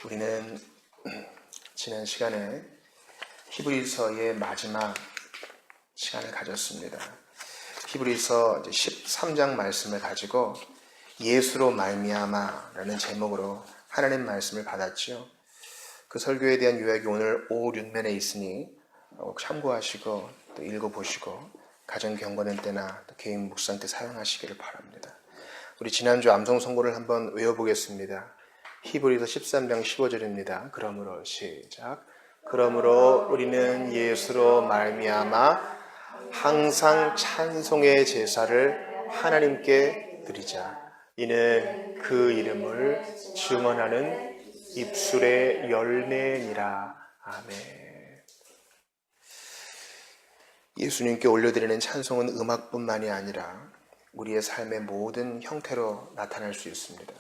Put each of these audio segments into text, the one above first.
우리는 지난 시간에 히브리서의 마지막 시간을 가졌습니다. 히브리서 13장 말씀을 가지고 예수로 말미암아라는 제목으로 하나님 말씀을 받았지요. 그 설교에 대한 요약이 오늘 5, 6면에 있으니 참고하시고 또 읽어보시고 가정 경건의 때나 또 개인 묵상 때 사용하시기를 바랍니다. 우리 지난주 암송 선고를 한번 외워보겠습니다. 히브리서 13장 15절입니다. 그러므로 시작. 그러므로 우리는 예수로 말미암아 항상 찬송의 제사를 하나님께 드리자. 이는 그 이름을 증언하는 입술의 열매니라. 아멘. 예수님께 올려드리는 찬송은 음악뿐만이 아니라 우리의 삶의 모든 형태로 나타날 수 있습니다.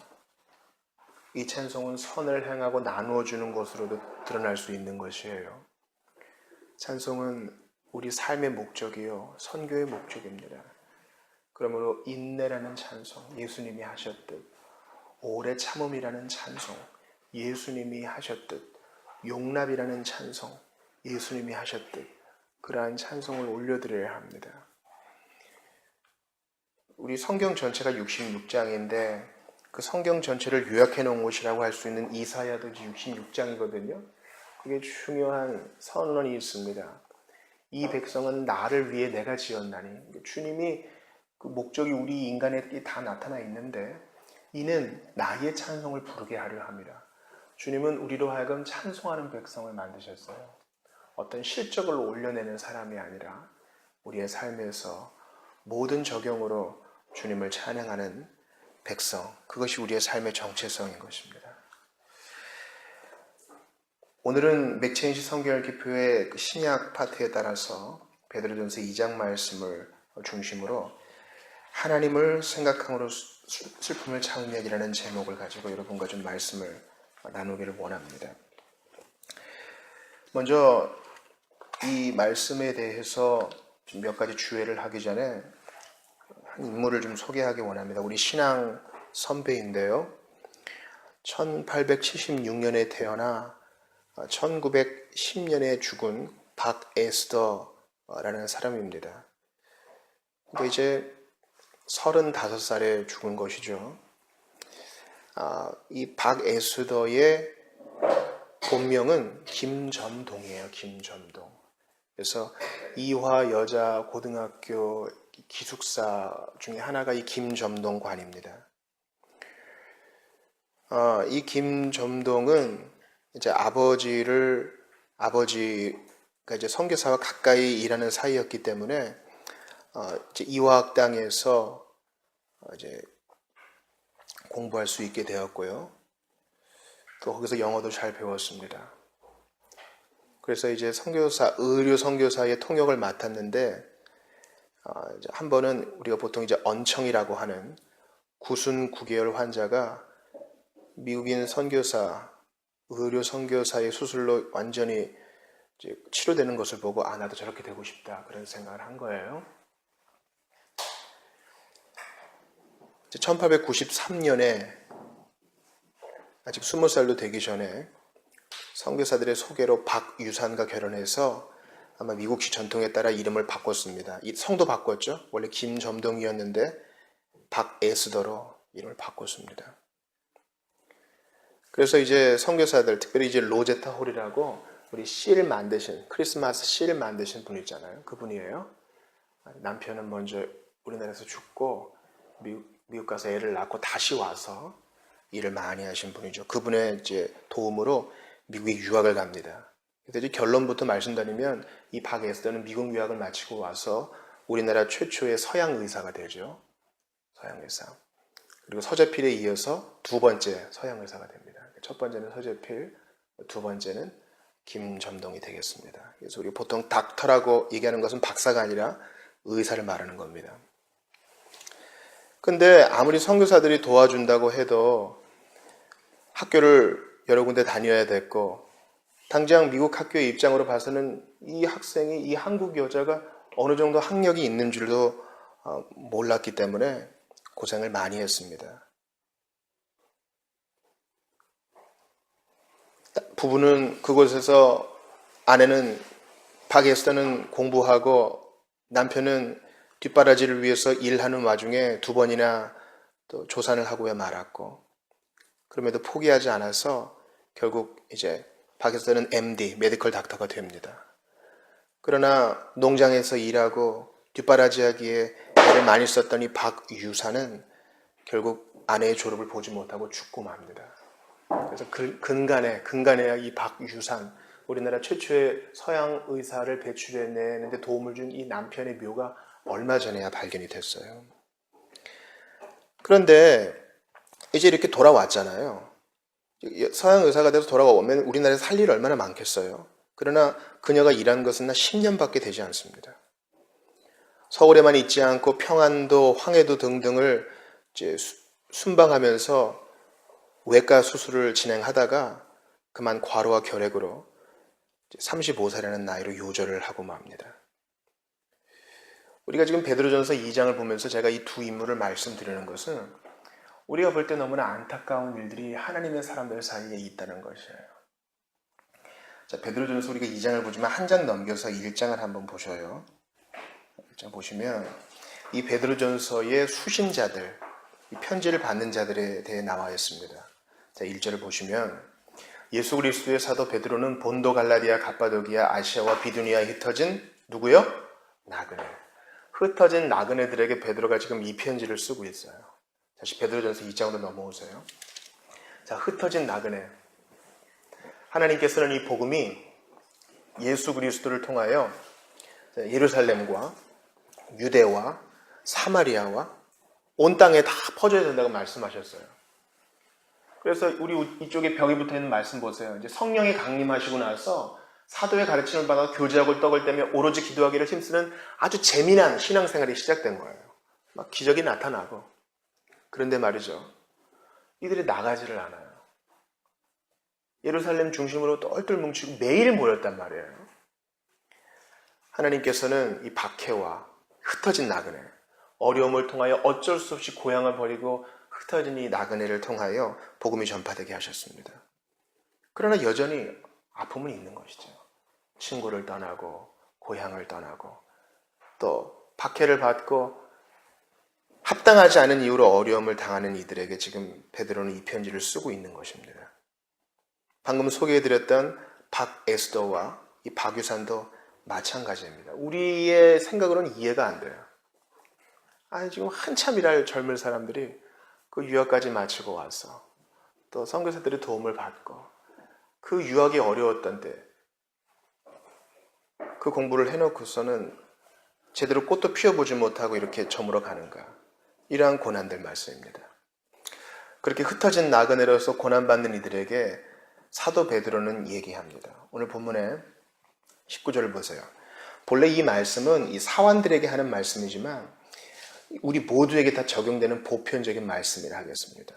이 찬송은 선을 행하고 나누어 주는 것으로도 드러날 수 있는 것이에요. 찬송은 우리 삶의 목적이요, 선교의 목적입니다. 그러므로 인내라는 찬송, 예수님이 하셨듯, 오래 참음이라는 찬송, 예수님이 하셨듯, 용납이라는 찬송, 예수님이 하셨듯, 그러한 찬송을 올려드려야 합니다. 우리 성경 전체가 66장인데 그 성경 전체를 요약해 놓은 곳이라고 할 수 있는 이사야도 66장이거든요. 그게 중요한 선언이 있습니다. 이 백성은 나를 위해 내가 지었나니. 주님이 그 목적이 우리 인간에게 다 나타나 있는데 이는 나의 찬송을 부르게 하려 합니다. 주님은 우리로 하여금 찬송하는 백성을 만드셨어요. 어떤 실적을 올려내는 사람이 아니라 우리의 삶에서 모든 적용으로 주님을 찬양하는 백성, 그것이 우리의 삶의 정체성인 것입니다. 오늘은 맥체인지 성경읽기표의 신약 파트에 따라서 베드로전서 2장 말씀을 중심으로 하나님을 생각함으로 슬픔을 참음이라는 제목을 가지고 여러분과 좀 말씀을 나누기를 원합니다. 먼저 이 말씀에 대해서 몇 가지 주의를 하기 전에 한 인물을 좀 소개하기 원합니다. 우리 신앙 선배인데요. 1876년에 태어나 1910년에 죽은 박에스더라는 사람입니다. 근데 이제 35살에 죽은 것이죠. 이 박에스더의 본명은 김점동이에요. 김점동. 그래서 이화 여자 고등학교 기숙사 중에 하나가 이 김점동관입니다. 이 김점동은 이제 아버지가 이제 선교사와 가까이 일하는 사이였기 때문에 이제 이화학당에서 이제 공부할 수 있게 되었고요. 또 거기서 영어도 잘 배웠습니다. 그래서 이제 의료 선교사의 통역을 맡았는데 이제 한 번은 우리가 보통 이제 언청이라고 하는 구순 9개월 환자가 미국인 선교사, 의료 선교사의 수술로 완전히 이제 치료되는 것을 보고 나도 저렇게 되고 싶다 그런 생각을 한 거예요. 1893년에 아직 20살도 되기 전에 선교사들의 소개로 박유산과 결혼해서 아마 미국식 전통에 따라 이름을 바꿨습니다. 이 성도 바꿨죠. 원래 김점동이었는데 박에스더로 이름을 바꿨습니다. 그래서 이제 선교사들, 특별히 이제 로제타 홀이라고 우리 크리스마스 실 만드신 분 있잖아요. 그분이에요. 남편은 먼저 우리나라에서 죽고 미국 가서 애를 낳고 다시 와서 일을 많이 하신 분이죠. 그분의 이제 도움으로 미국에 유학을 갑니다. 그래서 이제 결론부터 말씀드리면 이 박에스더는 미국 유학을 마치고 와서 우리나라 최초의 서양 의사가 되죠. 서양 의사. 그리고 서재필에 이어서 두 번째 서양 의사가 됩니다. 첫 번째는 서재필, 두 번째는 김점동이 되겠습니다. 그래서 우리 보통 닥터라고 얘기하는 것은 박사가 아니라 의사를 말하는 겁니다. 근데 아무리 선교사들이 도와준다고 해도 학교를 여러 군데 다녀야 됐고 당장 미국 학교의 입장으로 봐서는 이 학생이 이 한국 여자가 어느 정도 학력이 있는 줄도 몰랐기 때문에 고생을 많이 했습니다. 부부는 그곳에서 아내는 박에서는 공부하고 남편은 뒷바라지를 위해서 일하는 와중에 2번이나 또 조산을 하고야 말았고, 그럼에도 포기하지 않아서 결국 이제 박에서는 MD, 메디컬 닥터가 됩니다. 그러나 농장에서 일하고 뒷바라지하기에 애를 많이 썼던 이 박유사는 결국 아내의 졸업을 보지 못하고 죽고 맙니다. 그래서 근간에 이 박유산, 우리나라 최초의 서양 의사를 배출해내는데 도움을 준 이 남편의 묘가 얼마 전에야 발견이 됐어요. 그런데 이제 이렇게 돌아왔잖아요. 서양 의사가 돼서 돌아오면 우리나라에서 할 일이 얼마나 많겠어요. 그러나 그녀가 일한 것은 10년밖에 되지 않습니다. 서울에만 있지 않고 평안도, 황해도 등등을 이제 순방하면서 외과 수술을 진행하다가 그만 과로와 결핵으로 35살이라는 나이로 요절을 하고 맙니다. 우리가 지금 베드로전서 2장을 보면서 제가 이 두 인물을 말씀드리는 것은 우리가 볼 때 너무나 안타까운 일들이 하나님의 사람들 사이에 있다는 것이에요. 자, 베드로전서 우리가 2장을 보지만 한 장 넘겨서 1장을 한번 보셔요. 1장 보시면 이 베드로전서의 수신자들, 이 편지를 받는 자들에 대해 나와 있습니다. 자, 1절을 보시면 예수 그리스도의 사도 베드로는 본도, 갈라디아, 갑바도기아, 아시아와 비두니아에 흩어진 누구요? 나그네. 흩어진 나그네들에게 베드로가 지금 이 편지를 쓰고 있어요. 다시 베드로전서 2장으로 넘어오세요. 자, 흩어진 나그네. 하나님께서는 이 복음이 예수 그리스도를 통하여 예루살렘과 유대와 사마리아와 온 땅에 다 퍼져야 된다고 말씀하셨어요. 그래서 우리 이쪽에 벽에 붙어있는 말씀 보세요. 이제 성령이 강림하시고 나서 사도의 가르침을 받아 교제하고 떡을 떼며 오로지 기도하기를 힘쓰는 아주 재미난 신앙생활이 시작된 거예요. 막 기적이 나타나고. 그런데 말이죠, 이들이 나가지를 않아요. 예루살렘 중심으로 똘똘 뭉치고 매일 모였단 말이에요. 하나님께서는 이 박해와 흩어진 나그네, 어려움을 통하여 어쩔 수 없이 고향을 버리고 흩어진 이 나그네를 통하여 복음이 전파되게 하셨습니다. 그러나 여전히 아픔은 있는 것이죠. 친구를 떠나고 고향을 떠나고 또 박해를 받고 합당하지 않은 이유로 어려움을 당하는 이들에게 지금 베드로는 이 편지를 쓰고 있는 것입니다. 방금 소개해드렸던 박에스더와 이 박유산도 마찬가지입니다. 우리의 생각으로는 이해가 안 돼요. 아니, 지금 한참 일할 젊은 사람들이 그 유학까지 마치고 와서 또 선교사들의 도움을 받고 그 유학이 어려웠던 때 그 공부를 해놓고서는 제대로 꽃도 피워보지 못하고 이렇게 저물어 가는가. 이러한 고난들 말씀입니다. 그렇게 흩어진 나그네로서 고난받는 이들에게 사도 베드로는 얘기합니다. 오늘 본문에 19절을 보세요. 본래 이 말씀은 이 사환들에게 하는 말씀이지만 우리 모두에게 다 적용되는 보편적인 말씀이라 하겠습니다.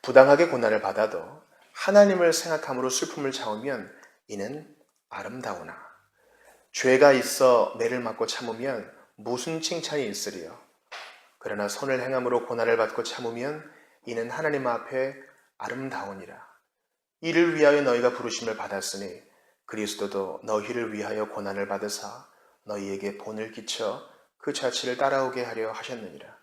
부당하게 고난을 받아도 하나님을 생각함으로 슬픔을 참으면 이는 아름다우나 죄가 있어 매를 맞고 참으면 무슨 칭찬이 있으리요. 그러나 선을 행함으로 고난을 받고 참으면 이는 하나님 앞에 아름다우니라. 이를 위하여 너희가 부르심을 받았으니 그리스도도 너희를 위하여 고난을 받으사 너희에게 본을 끼쳐 그 자취를 따라오게 하려 하셨느니라.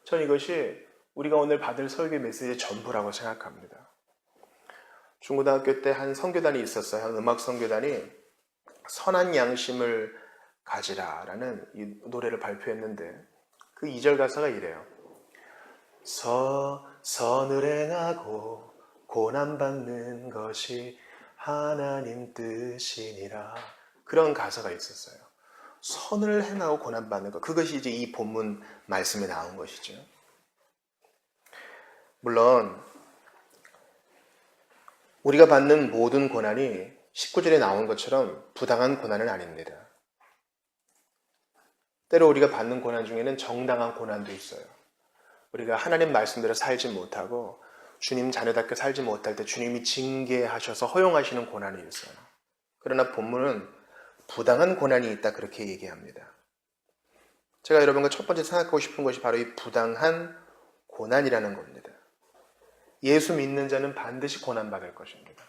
저는 이것이 우리가 오늘 받을 설교 메시지의 전부라고 생각합니다. 중고등학교 때 한 선교단이 있었어요. 한 음악 선교단이 선한 양심을 가지라라는 이 노래를 발표했는데 그 2절 가사가 이래요. 선을 행하고 고난받는 것이 하나님 뜻이니라. 그런 가사가 있었어요. 선을 행하고 고난받는 것, 그것이 이제 이 본문 말씀에 나온 것이죠. 물론 우리가 받는 모든 고난이 19절에 나온 것처럼 부당한 고난은 아닙니다. 때로 우리가 받는 고난 중에는 정당한 고난도 있어요. 우리가 하나님 말씀대로 살지 못하고 주님 자녀답게 살지 못할 때 주님이 징계하셔서 허용하시는 고난이 있어요. 그러나 본문은 부당한 고난이 있다 그렇게 얘기합니다. 제가 여러분과 첫 번째 생각하고 싶은 것이 바로 이 부당한 고난이라는 겁니다. 예수 믿는 자는 반드시 고난받을 것입니다.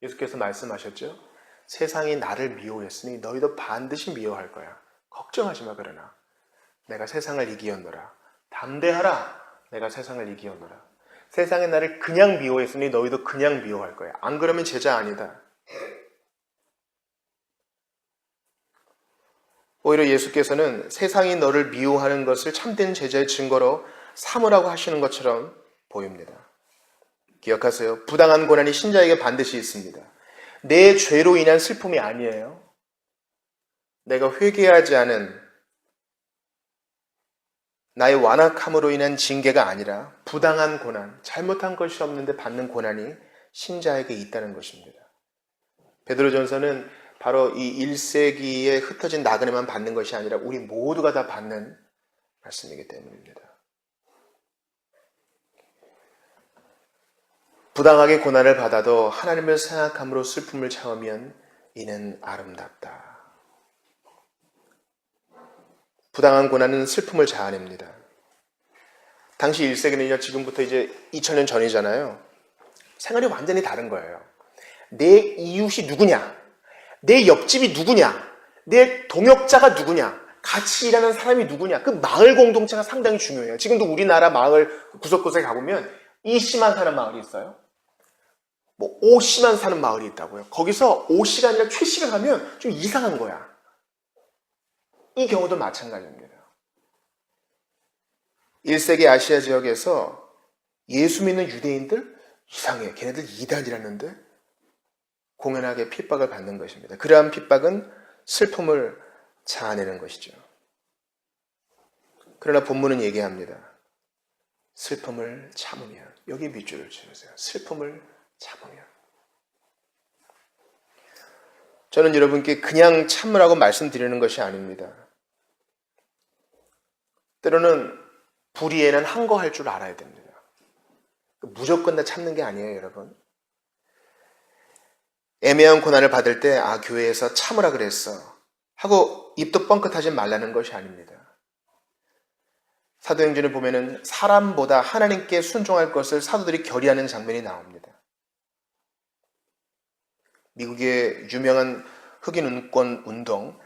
예수께서 말씀하셨죠? 세상이 나를 미워했으니 너희도 반드시 미워할 거야. 걱정하지 마. 그러나 내가 세상을 이기었노라. 담대하라. 내가 세상을 이기었노라. 세상이 나를 그냥 미워했으니 너희도 그냥 미워할 거야. 안 그러면 제자 아니다. 오히려 예수께서는 세상이 너를 미워하는 것을 참된 제자의 증거로 삼으라고 하시는 것처럼 보입니다. 기억하세요. 부당한 고난이 신자에게 반드시 있습니다. 내 죄로 인한 슬픔이 아니에요. 내가 회개하지 않은 나의 완악함으로 인한 징계가 아니라 부당한 고난, 잘못한 것이 없는데 받는 고난이 신자에게 있다는 것입니다. 베드로전서는 바로 이 1세기에 흩어진 나그네만 받는 것이 아니라 우리 모두가 다 받는 말씀이기 때문입니다. 부당하게 고난을 받아도 하나님을 생각함으로 슬픔을 참으면 이는 아름답다. 부당한 고난은 슬픔을 자아냅니다. 당시 1세기는요, 지금부터 이제 2000년 전이잖아요. 생활이 완전히 다른 거예요. 내 이웃이 누구냐? 내 옆집이 누구냐? 내 동역자가 누구냐? 같이 일하는 사람이 누구냐? 그 마을 공동체가 상당히 중요해요. 지금도 우리나라 마을 구석구석에 가보면 이씨만 사는 마을이 있어요. 뭐 오씨만 사는 마을이 있다고요. 거기서 오씨가 아니라 최씨가 가면 좀 이상한 거야. 이 경우도 마찬가지입니다. 1세기 아시아 지역에서 예수 믿는 유대인들 이상해. 걔네들 이단이라는데 공연하게 핍박을 받는 것입니다. 그러한 핍박은 슬픔을 자아내는 것이죠. 그러나 본문은 얘기합니다. 슬픔을 참으면, 여기 밑줄을 치우세요. 슬픔을 참으면. 저는 여러분께 그냥 참으라고 말씀드리는 것이 아닙니다. 때로는 불의에는 항거할 줄 알아야 됩니다. 무조건 다 참는 게 아니에요, 여러분. 애매한 고난을 받을 때 교회에서 참으라 그랬어 하고 입도 뻥끗하지 말라는 것이 아닙니다. 사도행전에 보면은 사람보다 하나님께 순종할 것을 사도들이 결의하는 장면이 나옵니다. 미국의 유명한 흑인 인권 운동,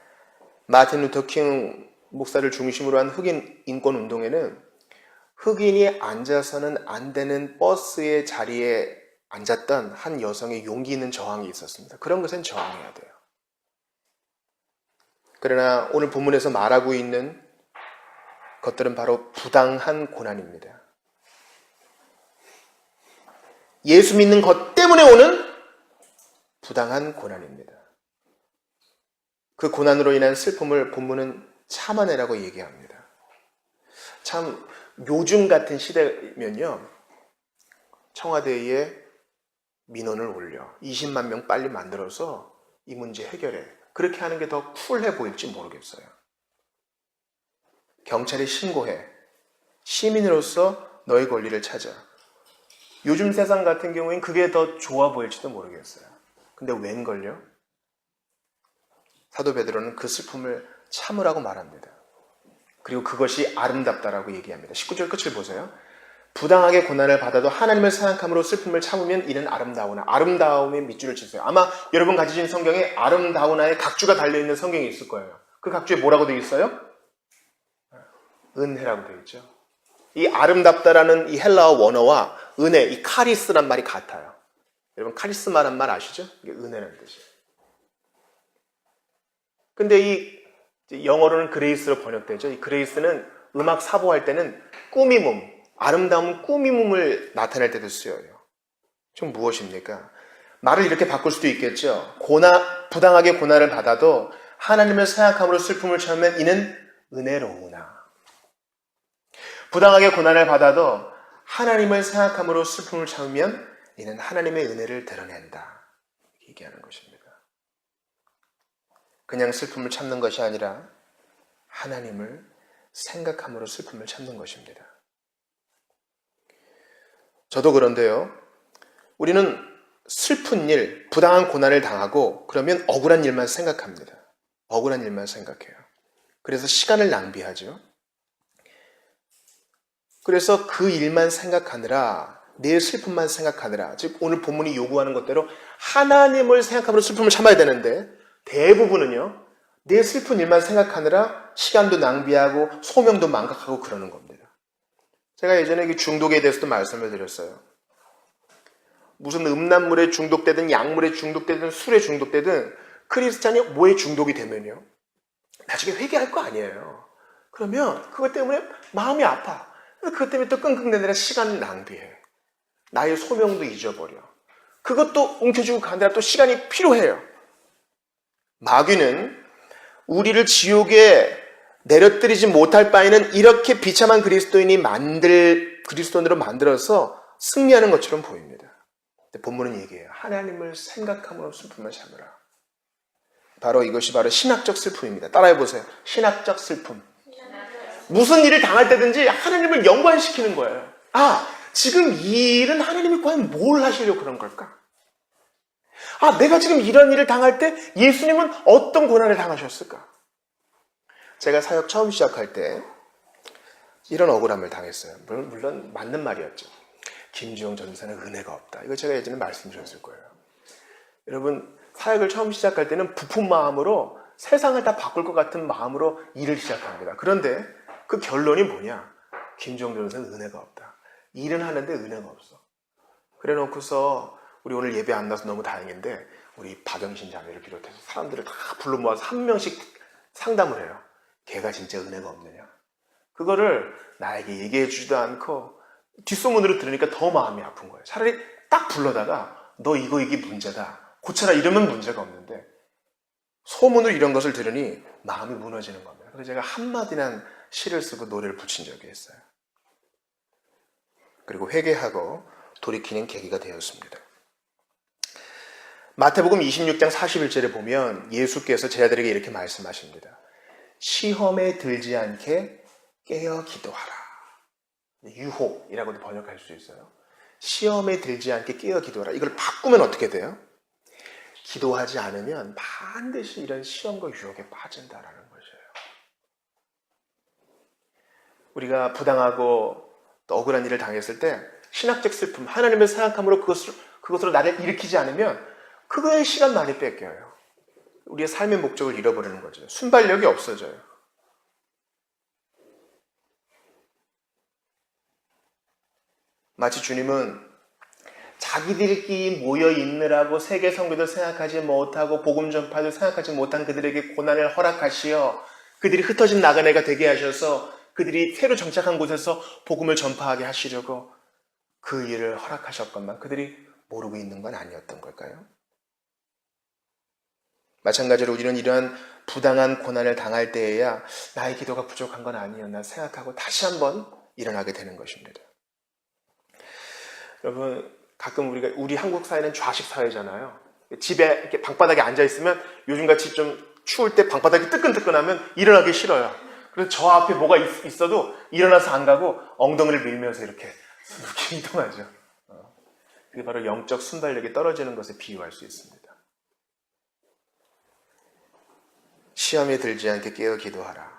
마틴 루터 킹 목사를 중심으로 한 흑인 인권 운동에는 흑인이 앉아서는 안 되는 버스의 자리에 앉았던 한 여성의 용기 있는 저항이 있었습니다. 그런 것은 저항해야 돼요. 그러나 오늘 본문에서 말하고 있는 것들은 바로 부당한 고난입니다. 예수 믿는 것 때문에 오는 부당한 고난입니다. 그 고난으로 인한 슬픔을 본문은 참아내라고 얘기합니다. 참 요즘 같은 시대면요, 청와대에 민원을 올려 20만 명 빨리 만들어서 이 문제 해결해. 그렇게 하는 게 더 쿨해 보일지 모르겠어요. 경찰에 신고해. 시민으로서 너의 권리를 찾아. 요즘 세상 같은 경우엔 그게 더 좋아 보일지도 모르겠어요. 근데 웬걸요? 사도 베드로는 그 슬픔을 참으라고 말합니다. 그리고 그것이 아름답다라고 얘기합니다. 19절 끝을 보세요. 부당하게 고난을 받아도 하나님을 생각함으로 슬픔을 참으면 이는 아름다우나. 아름다움의 밑줄을 치세요. 아마 여러분 가지신 성경에 아름다우나의 각주가 달려있는 성경이 있을 거예요. 그 각주에 뭐라고 되어 있어요? 은혜라고 되어 있죠. 이 아름답다라는 이 헬라어 원어와 은혜, 이 카리스란 말이 같아요. 여러분 카리스마란 말 아시죠? 이게 은혜라는 뜻이에요. 근데 이 영어로는 그레이스로 번역되죠. 이 그레이스는 음악 사보할 때는 꾸밈음, 아름다운 꾸밈음을 나타낼 때도 쓰여요. 좀 무엇입니까? 말을 이렇게 바꿀 수도 있겠죠. 부당하게 고난을 받아도 하나님을 생각함으로 슬픔을 참으면 이는 은혜로우나. 부당하게 고난을 받아도 하나님을 생각함으로 슬픔을 참으면 이는 하나님의 은혜를 드러낸다. 얘기하는 것입니다. 그냥 슬픔을 참는 것이 아니라 하나님을 생각함으로 슬픔을 참는 것입니다. 저도 그런데요, 우리는 슬픈 일, 부당한 고난을 당하고 그러면 억울한 일만 생각합니다. 억울한 일만 생각해요. 그래서 시간을 낭비하죠. 그래서 그 일만 생각하느라, 내 슬픔만 생각하느라, 즉 오늘 본문이 요구하는 것대로 하나님을 생각하므로 슬픔을 참아야 되는데 대부분은요, 내 슬픈 일만 생각하느라 시간도 낭비하고 소명도 망각하고 그러는 겁니다. 제가 예전에 중독에 대해서도 말씀을 드렸어요. 무슨 음란물에 중독되든 약물에 중독되든 술에 중독되든 크리스찬이 뭐에 중독이 되면요, 나중에 회개할 거 아니에요. 그러면 그것 때문에 마음이 아파. 그것 때문에 또 끙끙대느라 시간을 낭비해. 나의 소명도 잊어버려. 그것도 움켜쥐고 가느라 또 시간이 필요해요. 마귀는 우리를 지옥에 내려뜨리지 못할 바에는 이렇게 비참한 그리스도인으로 만들어서 승리하는 것처럼 보입니다. 근데 본문은 얘기해요. 하나님을 생각함으로 슬픔을 참으라. 바로 이것이 바로 신학적 슬픔입니다. 따라해보세요. 신학적 슬픔. 무슨 일을 당할 때든지 하나님을 연관시키는 거예요. 아, 지금 이 일은 하나님이 과연 뭘 하시려고 그런 걸까? 아, 내가 지금 이런 일을 당할 때 예수님은 어떤 고난을 당하셨을까? 제가 사역 처음 시작할 때 이런 억울함을 당했어요. 물론 맞는 말이었죠. 김주영 전도사는 은혜가 없다. 이거 제가 예전에 말씀드렸을 거예요. 여러분, 사역을 처음 시작할 때는 부푼 마음으로 세상을 다 바꿀 것 같은 마음으로 일을 시작합니다. 그런데 그 결론이 뭐냐? 김주영 전도사는 은혜가 없다. 일은 하는데 은혜가 없어. 그래 놓고서 우리 오늘 예배 안 나서 너무 다행인데 우리 박영신 자매를 비롯해서 사람들을 다 불러 모아서 한 명씩 상담을 해요. 걔가 진짜 은혜가 없느냐? 그거를 나에게 얘기해 주지도 않고 뒷소문으로 들으니까 더 마음이 아픈 거예요. 차라리 딱 불러다가 너 이게 문제다. 고쳐라 이러면 문제가 없는데 소문으로 이런 것을 들으니 마음이 무너지는 겁니다. 그래서 제가 한마디난 시를 쓰고 노래를 붙인 적이 있어요. 그리고 회개하고 돌이키는 계기가 되었습니다. 마태복음 26장 41절에 보면 예수께서 제자들에게 이렇게 말씀하십니다. 시험에 들지 않게 깨어 기도하라. 유혹이라고도 번역할 수 있어요. 시험에 들지 않게 깨어 기도하라. 이걸 바꾸면 어떻게 돼요? 기도하지 않으면 반드시 이런 시험과 유혹에 빠진다라는 것이에요. 우리가 부당하고 또 억울한 일을 당했을 때 신학적 슬픔, 하나님을 생각함으로 그것으로 나를 일으키지 않으면 그거에 시간 많이 뺏겨요. 우리의 삶의 목적을 잃어버리는 거죠. 순발력이 없어져요. 마치 주님은 자기들끼리 모여 있느라고 세계 선교도 생각하지 못하고 복음 전파도 생각하지 못한 그들에게 고난을 허락하시어 그들이 흩어진 나그네가 되게 하셔서 그들이 새로 정착한 곳에서 복음을 전파하게 하시려고 그 일을 허락하셨건만 그들이 모르고 있는 건 아니었던 걸까요? 마찬가지로 우리는 이러한 부당한 고난을 당할 때에야 나의 기도가 부족한 건 아니었나 생각하고 다시 한번 일어나게 되는 것입니다. 여러분, 가끔 우리 한국 사회는 좌식 사회잖아요. 집에 이렇게 방바닥에 앉아 있으면 요즘같이 좀 추울 때 방바닥이 뜨끈뜨끈하면 일어나기 싫어요. 그래서 저 앞에 뭐가 있어도 일어나서 안 가고 엉덩이를 밀면서 이렇게 이동하죠. 그게 바로 영적 순발력이 떨어지는 것에 비유할 수 있습니다. 시험에 들지 않게 깨어 기도하라.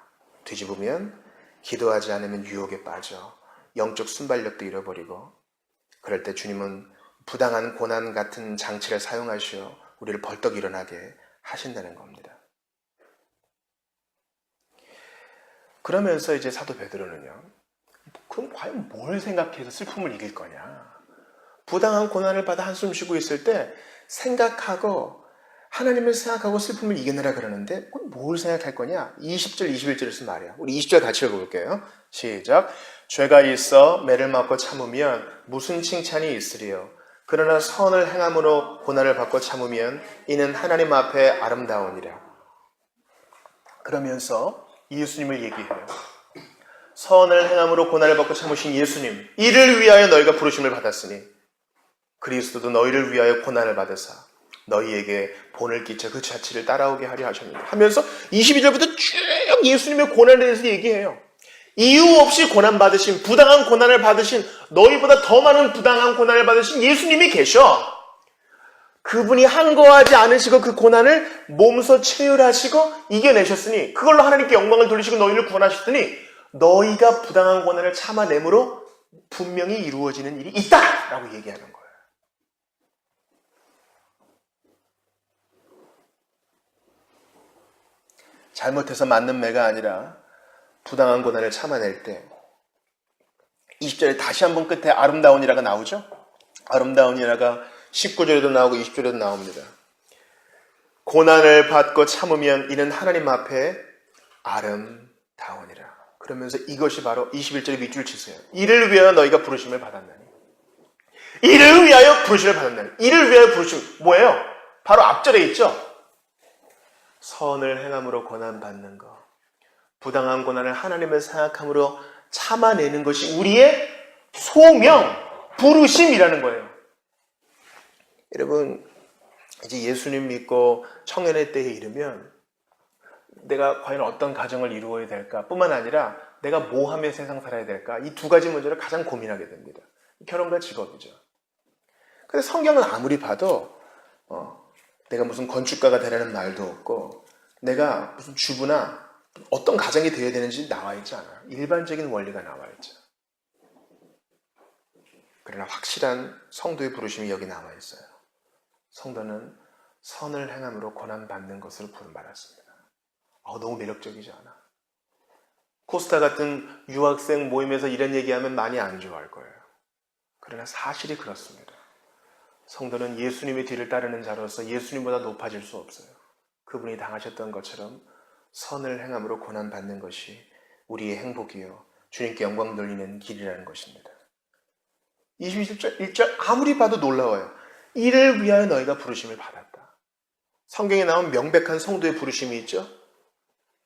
뒤집으면 기도하지 않으면 유혹에 빠져 영적 순발력도 잃어버리고 그럴 때 주님은 부당한 고난 같은 장치를 사용하시어 우리를 벌떡 일어나게 하신다는 겁니다. 그러면서 이제 사도 베드로는요, 그럼 과연 뭘 생각해서 슬픔을 이길 거냐? 부당한 고난을 받아 한숨 쉬고 있을 때 생각하고 하나님을 생각하고 슬픔을 이겨내라 그러는데 뭘 생각할 거냐? 20절, 21절에서 말이야. 우리 20절 같이 읽어볼게요. 시작. 죄가 있어 매를 맞고 참으면 무슨 칭찬이 있으리요? 그러나 선을 행함으로 고난을 받고 참으면 이는 하나님 앞에 아름다우니라. 그러면서 예수님을 얘기해요. 선을 행함으로 고난을 받고 참으신 예수님, 이를 위하여 너희가 부르심을 받았으니 그리스도도 너희를 위하여 고난을 받으사 너희에게 본을 끼쳐 그 자취를 따라오게 하려 하셨느니라 하면서 22절부터 쭉 예수님의 고난에 대해서 얘기해요. 이유 없이 고난받으신, 부당한 고난을 받으신, 너희보다 더 많은 부당한 고난을 받으신 예수님이 계셔. 그분이 한거하지 않으시고 그 고난을 몸소 체휼하시고 이겨내셨으니 그걸로 하나님께 영광을 돌리시고 너희를 구원하셨으니 너희가 부당한 고난을 참아내므로 분명히 이루어지는 일이 있다라고 얘기하는 거예요. 잘못해서 맞는 매가 아니라 부당한 고난을 참아낼 때 20절에 다시 한번 끝에 아름다우니라가 나오죠. 아름다우니라가 19절에도 나오고 20절에도 나옵니다. 고난을 받고 참으면 이는 하나님 앞에 아름다우니라. 그러면서 이것이 바로 21절의 밑줄 치세요. 이를 위하여 너희가 부르심을 받았나니. 이를 위하여 부르심을 받았나니. 이를 위하여 부르심 뭐예요? 바로 앞절에 있죠. 선을 행함으로 고난받는 것. 부당한 고난을 하나님을 생각함으로 참아내는 것이 우리의 소명, 부르심이라는 거예요. 여러분, 이제 예수님 믿고 청년의 때에 이르면 내가 과연 어떤 가정을 이루어야 될까 뿐만 아니라 내가 뭐 하며 세상 살아야 될까, 이 두 가지 문제를 가장 고민하게 됩니다. 결혼과 직업이죠. 근데 성경은 아무리 봐도 내가 무슨 건축가가 되라는 말도 없고 내가 무슨 주부나 어떤 가정이 되어야 되는지 나와 있지 않아요. 일반적인 원리가 나와 있죠. 그러나 확실한 성도의 부르심이 여기 나와 있어요. 성도는 선을 행함으로 고난받는 것으로 부름받았습니다. 너무 매력적이지 않아? 코스타 같은 유학생 모임에서 이런 얘기하면 많이 안 좋아할 거예요. 그러나 사실이 그렇습니다. 성도는 예수님의 뒤를 따르는 자로서 예수님보다 높아질 수 없어요. 그분이 당하셨던 것처럼 선을 행함으로 고난받는 것이 우리의 행복이요 주님께 영광 돌리는 길이라는 것입니다. 21절 아무리 봐도 놀라워요. 이를 위하여 너희가 부르심을 받았다. 성경에 나온 명백한 성도의 부르심이 있죠.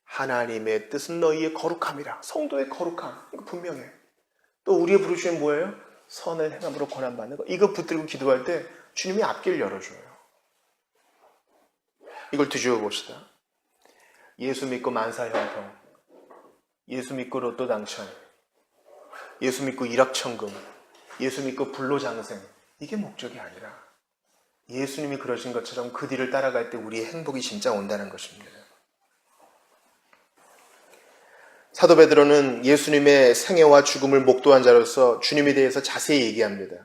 하나님의 뜻은 너희의 거룩함이라. 성도의 거룩함, 이거 분명해. 또 우리의 부르심은 뭐예요? 선을 행함으로 고난받는 것. 이거 붙들고 기도할 때 주님이 앞길 열어줘요. 이걸 뒤집어 봅시다. 예수 믿고 만사형통, 예수 믿고 로또 당첨, 예수 믿고 일확천금, 예수 믿고 불로장생, 이게 목적이 아니라 예수님이 그러신 것처럼 그 뒤를 따라갈 때 우리의 행복이 진짜 온다는 것입니다. 사도 베드로는 예수님의 생애와 죽음을 목도한 자로서 주님에 대해서 자세히 얘기합니다.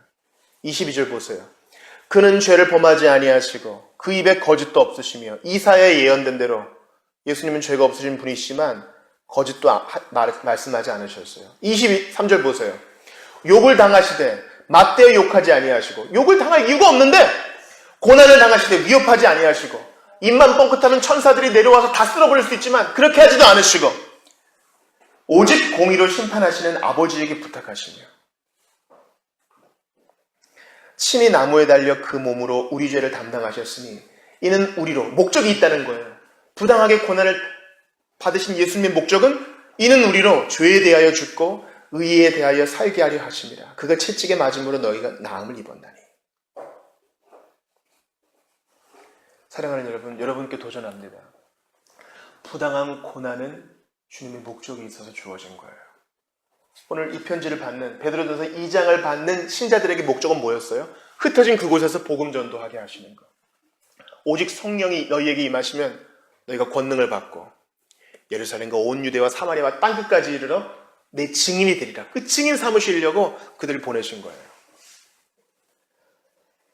22절 보세요. 그는 죄를 범하지 아니하시고 그 입에 거짓도 없으시며 이사야에 예언된 대로, 예수님은 죄가 없으신 분이시지만 거짓도 말씀하지 않으셨어요. 23절 보세요. 욕을 당하시되 맞대어 욕하지 아니하시고, 욕을 당할 이유가 없는데 고난을 당하시되 위협하지 아니하시고, 입만 뻥끗하면 천사들이 내려와서 다 쓸어버릴 수 있지만 그렇게 하지도 않으시고, 오직 공의로 심판하시는 아버지에게 부탁하시며 친히 나무에 달려 그 몸으로 우리 죄를 담당하셨으니 이는 우리로, 목적이 있다는 거예요. 부당하게 고난을 받으신 예수님의 목적은 이는 우리로 죄에 대하여 죽고 의에 대하여 살게 하려 하심이라. 그가 채찍에 맞음으로 너희가 나음을 입었나니. 사랑하는 여러분, 여러분께 도전합니다. 부당한 고난은 주님의 목적이 있어서 주어진 거예요. 오늘 이 편지를 받는, 베드로전서 2장을 받는 신자들에게 목적은 뭐였어요? 흩어진 그곳에서 복음 전도하게 하시는 것. 오직 성령이 너희에게 임하시면 너희가 권능을 받고 예루살렘과 온 유대와 사마리아와 땅끝까지 이르러 내 증인이 되리라. 그 증인 삼으시려고 그들을 보내신 거예요.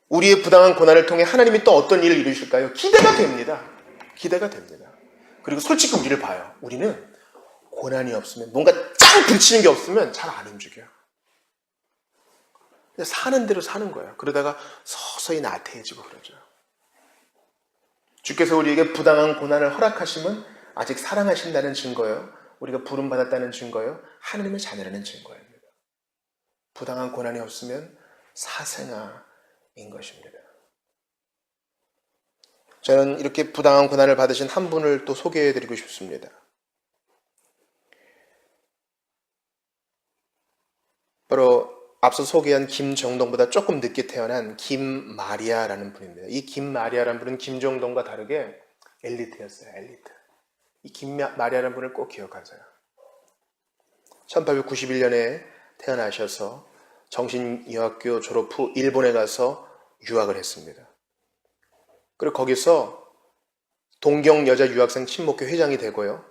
우리의 부당한 고난을 통해 하나님이 또 어떤 일을 이루실까요? 기대가 됩니다. 기대가 됩니다. 그리고 솔직히 우리를 봐요. 우리는 고난이 없으면, 뭔가 짱 부딪히는 게 없으면 잘 안 움직여요. 그냥 사는 대로 사는 거예요. 그러다가 서서히 나태해지고 그러죠. 주께서 우리에게 부당한 고난을 허락하심은 아직 사랑하신다는 증거예요. 우리가 부름받았다는 증거예요. 하나님의 자녀라는 증거입니다. 부당한 고난이 없으면 사생아인 것입니다. 저는 이렇게 부당한 고난을 받으신 한 분을 또 소개해드리고 싶습니다. 바로 앞서 소개한 김정동보다 조금 늦게 태어난 김마리아라는 분입니다. 이 김마리아라는 분은 김정동과 다르게 엘리트였어요. 엘리트. 이 김마리아라는 분을 꼭 기억하세요. 1891년에 태어나셔서 정신의학교 졸업 후 일본에 가서 유학을 했습니다. 그리고 거기서 동경 여자 유학생 친목회 회장이 되고요.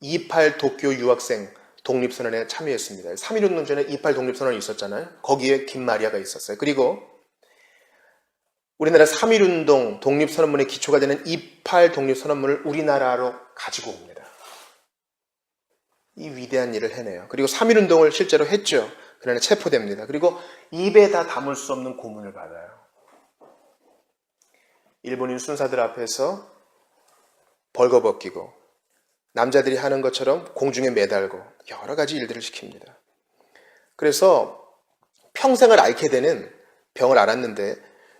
28 도쿄 유학생 독립선언에 참여했습니다. 3.1운동 전에 28 독립선언이 있었잖아요. 거기에 김마리아가 있었어요. 그리고 우리나라 3.1운동 독립선언문의 기초가 되는 28 독립선언문을 우리나라로 가지고 옵니다. 이 위대한 일을 해내요. 그리고 3.1운동을 실제로 했죠. 그러나 체포됩니다. 그리고 입에 다 담을 수 없는 고문을 받아요. 일본인 순사들 앞에서 벌거벗기고 남자들이 하는 것처럼 공중에 매달고 여러 가지 일들을 시킵니다. 그래서 평생을 앓게 되는 병을 앓았는데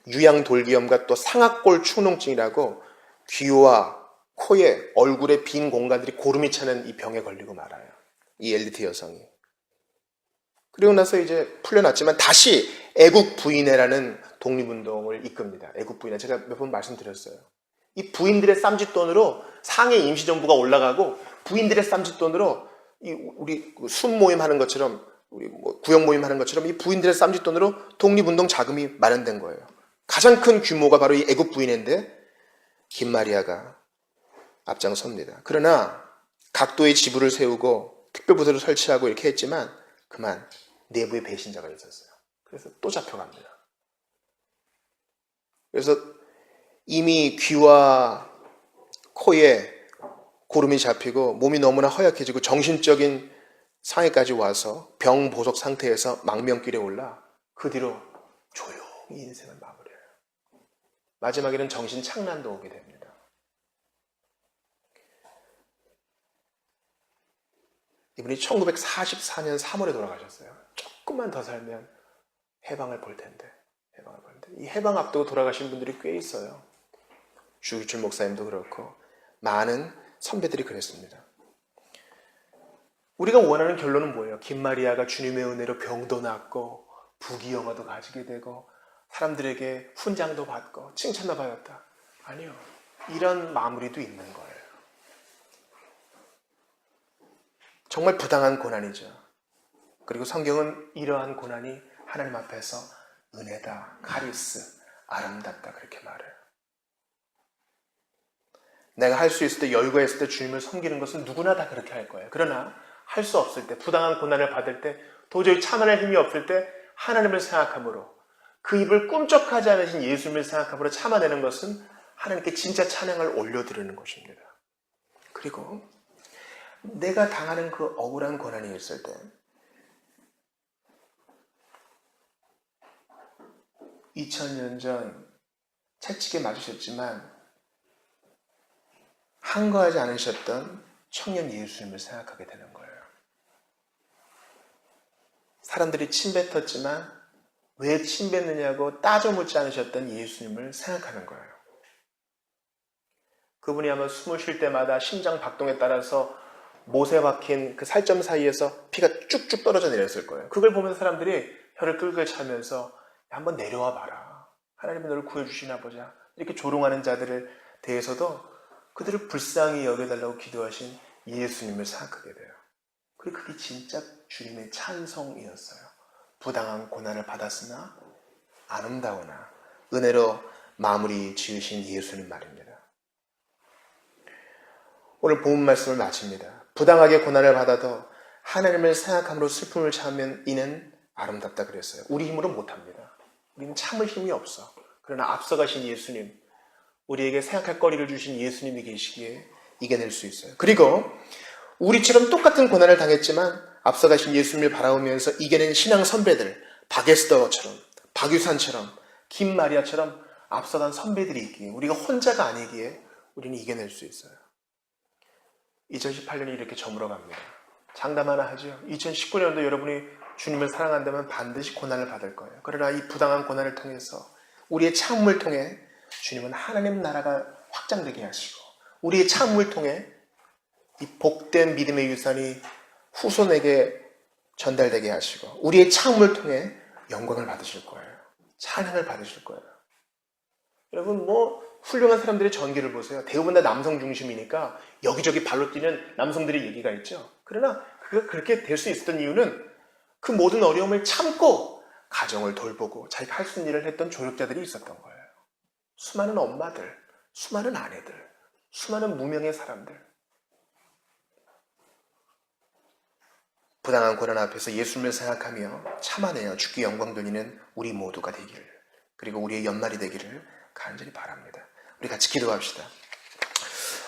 유양돌기염과 또 상악골 축농증이라고 귀와 코에 얼굴에 빈 공간들이 고름이 차는 이 병에 걸리고 말아요. 이 엘리트 여성이. 그리고 나서 이제 풀려났지만 다시 애국 부인회라는 독립운동을 이끕니다. 애국 부인회. 제가 몇 번 말씀드렸어요. 이 부인들의 쌈짓돈으로 상해 임시정부가 올라가고 부인들의 쌈짓돈으로 우리 순 모임 하는 것처럼 우리 구역 모임 하는 것처럼 이 부인들의 쌈짓돈으로 독립운동 자금이 마련된 거예요. 가장 큰 규모가 바로 이 애국 부인회인데 김마리아가 앞장섭니다. 그러나 각도의 지부를 세우고 특별부대를 설치하고 이렇게 했지만 그만 내부에 배신자가 있었어요. 그래서 또 잡혀갑니다. 그래서 이미 귀와 코에 고름이 잡히고 몸이 너무나 허약해지고 정신적인 상해까지 와서 병보석 상태에서 망명길에 올라 그 뒤로 조용히 인생을 마무리해요. 마지막에는 정신착란도 오게 됩니다. 이분이 1944년 3월에 돌아가셨어요. 조금만 더 살면 해방을 볼 텐데. 이 해방 앞두고 돌아가신 분들이 꽤 있어요. 주기철 목사님도 그렇고 많은 선배들이 그랬습니다. 우리가 원하는 결론은 뭐예요? 김마리아가 주님의 은혜로 병도 낫고 부귀영화도 가지게 되고 사람들에게 훈장도 받고 칭찬도 받았다. 아니요. 이런 마무리도 있는 거예요. 정말 부당한 고난이죠. 그리고 성경은 이러한 고난이 하나님 앞에서 은혜다, 카리스, 아름답다 그렇게 말해요. 내가 할 수 있을 때 여유가 있을 때 주님을 섬기는 것은 누구나 다 그렇게 할 거예요. 그러나 할 수 없을 때, 부당한 고난을 받을 때, 도저히 참아낼 힘이 없을 때 하나님을 생각함으로 그 입을 꿈쩍하지 않으신 예수님을 생각함으로 참아내는 것은 하나님께 진짜 찬양을 올려드리는 것입니다. 그리고 내가 당하는 그 억울한 고난이 있을 때 2000년 전 채찍에 맞으셨지만 항거하지 않으셨던 청년 예수님을 생각하게 되는 거예요. 사람들이 침뱉었지만 왜 침뱉느냐고 따져 묻지 않으셨던 예수님을 생각하는 거예요. 그분이 아마 숨을 쉴 때마다 심장 박동에 따라서 못에 박힌 그 살점 사이에서 피가 쭉쭉 떨어져 내렸을 거예요. 그걸 보면서 사람들이 혀를 끌끌 차면서 한번 내려와 봐라. 하나님이 너를 구해주시나 보자. 이렇게 조롱하는 자들에 대해서도 그들을 불쌍히 여겨달라고 기도하신 예수님을 생각하게 돼요. 그리고 그게 진짜 주님의 찬송이었어요. 부당한 고난을 받았으나 아름다우나 은혜로 마무리 지으신 예수님 말입니다. 오늘 본문 말씀을 마칩니다. 부당하게 고난을 받아도 하나님을 생각함으로 슬픔을 참으면 이는 아름답다 그랬어요. 우리 힘으로 못합니다. 우리는 참을 힘이 없어. 그러나 앞서가신 예수님, 우리에게 생각할 거리를 주신 예수님이 계시기에 이겨낼 수 있어요. 그리고 우리처럼 똑같은 고난을 당했지만 앞서가신 예수님을 바라보면서 이겨낸 신앙 선배들, 박에스더처럼, 박유산처럼, 김마리아처럼 앞서간 선배들이 있기에 우리가 혼자가 아니기에 우리는 이겨낼 수 있어요. 2018년이 이렇게 저물어갑니다. 장담 하나 하죠. 2019년도 여러분이 주님을 사랑한다면 반드시 고난을 받을 거예요. 그러나 이 부당한 고난을 통해서 우리의 참음을 통해 주님은 하나님 나라가 확장되게 하시고 우리의 참음을 통해 이 복된 믿음의 유산이 후손에게 전달되게 하시고 우리의 참음을 통해 영광을 받으실 거예요. 찬양을 받으실 거예요. 여러분 훌륭한 사람들의 전기를 보세요. 대부분 다 남성 중심이니까 여기저기 발로 뛰는 남성들의 얘기가 있죠. 그러나 그가 그렇게 될 수 있었던 이유는 그 모든 어려움을 참고 가정을 돌보고 자기가 할 수 있는 일을 했던 조력자들이 있었던 거예요. 수많은 엄마들, 수많은 아내들, 수많은 무명의 사람들. 부당한 고난 앞에서 예수님을 생각하며 참아내어 주께 영광 돌리는 우리 모두가 되기를 그리고 우리의 연말이 되기를 간절히 바랍니다. 우리 같이 기도합시다.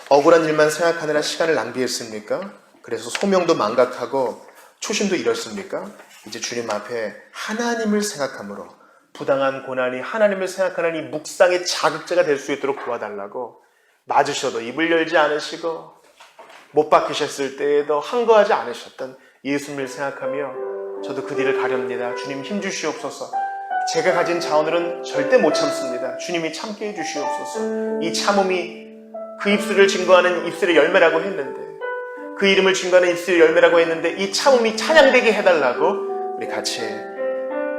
억울한 일만 생각하느라 시간을 낭비했습니까? 그래서 소명도 망각하고 초심도 잃었습니까? 이제 주님 앞에 하나님을 생각함으로 부당한 고난이 하나님을 생각하는 이 묵상의 자극제가 될 수 있도록 도와달라고, 맞으셔도 입을 열지 않으시고 못 박히셨을 때에도 항거하지 않으셨던 예수님을 생각하며 저도 그 뒤를 가렵니다. 주님 힘주시옵소서. 제가 가진 자원으로는 절대 못 참습니다. 주님이 참게 해주시옵소서. 이 참음이 그 입술을 증거하는 입술의 열매라고 했는데, 그 이름을 증거하는 입술의 열매라고 했는데, 이 참음이 찬양되게 해달라고 우리 같이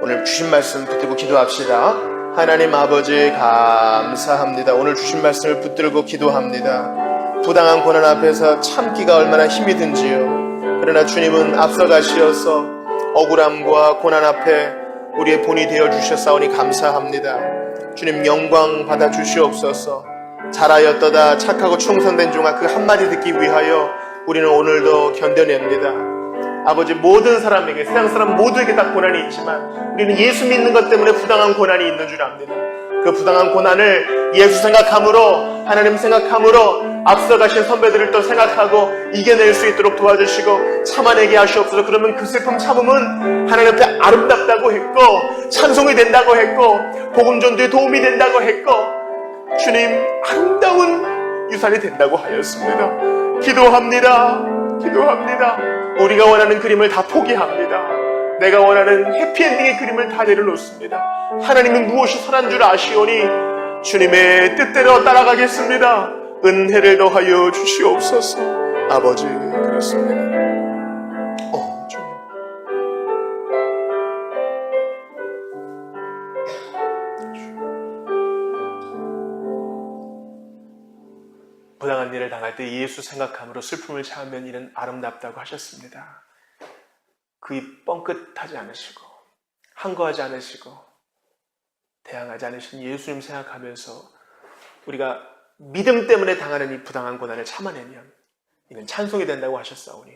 오늘 주신 말씀 붙들고 기도합시다. 하나님 아버지 감사합니다. 오늘 주신 말씀을 붙들고 기도합니다. 부당한 고난 앞에서 참기가 얼마나 힘이 든지요. 그러나 주님은 앞서가시어서 억울함과 고난 앞에 우리의 본이 되어주셨사오니 감사합니다. 주님 영광 받아주시옵소서. 잘하였도다 착하고 충성된 종아, 그 한마디 듣기 위하여 우리는 오늘도 견뎌냅니다. 아버지, 모든 사람에게, 세상 사람 모두에게 다 고난이 있지만 우리는 예수 믿는 것 때문에 부당한 고난이 있는 줄 압니다. 그 부당한 고난을 예수 생각함으로, 하나님 생각함으로 앞서가신 선배들을 또 생각하고 이겨낼 수 있도록 도와주시고 참아내게 하시옵소서. 그러면 그 슬픔 참음은 하나님 앞에 아름답다고 했고 찬송이 된다고 했고 복음 전도에 도움이 된다고 했고 주님 아름다운 유산이 된다고 하였습니다. 기도합니다. 우리가 원하는 그림을 다 포기합니다. 내가 원하는 해피엔딩의 그림을 다 내려놓습니다. 하나님은 무엇이 선한 줄 아시오니 주님의 뜻대로 따라가겠습니다. 은혜를 더하여 주시옵소서. 아버지, 그렇습니다. 주님. 부당한 일을 당할 때 예수 생각함으로 슬픔을 참으면 이는 아름답다고 하셨습니다. 그 입 뻥끗하지 않으시고 항거하지 않으시고 대항하지 않으신 예수님 생각하면서 우리가 믿음 때문에 당하는 이 부당한 고난을 참아내면 이는 찬송이 된다고 하셨사오니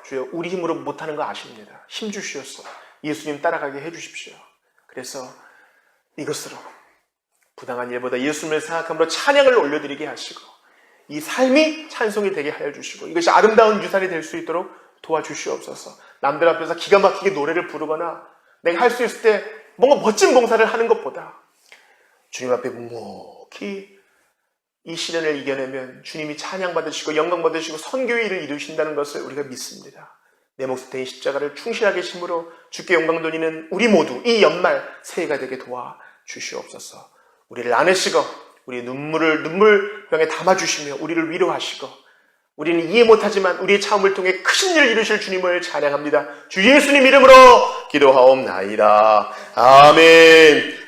주여, 우리 힘으로 못하는 거 아십니다. 힘 주시옵소서. 예수님 따라가게 해주십시오. 그래서 이것으로 부당한 일보다 예수님을 생각함으로 찬양을 올려드리게 하시고 이 삶이 찬송이 되게 하여 주시고 이것이 아름다운 유산이 될 수 있도록 도와주시옵소서. 남들 앞에서 기가 막히게 노래를 부르거나 내가 할 수 있을 때 뭔가 멋진 봉사를 하는 것보다 주님 앞에 묵묵히 이 시련을 이겨내면 주님이 찬양받으시고 영광받으시고 선교의 일을 이루신다는 것을 우리가 믿습니다. 내 몫이 된 십자가를 충실하게 심으로 주께 영광 돌리는 우리 모두 이 연말 새해가 되게 도와주시옵소서. 우리를 안으시고 우리의 눈물병에 담아주시며 우리를 위로하시고 우리는 이해 못하지만 우리의 참음을 통해 크신 일을 이루실 주님을 찬양합니다. 주 예수님 이름으로 기도하옵나이다. 아멘.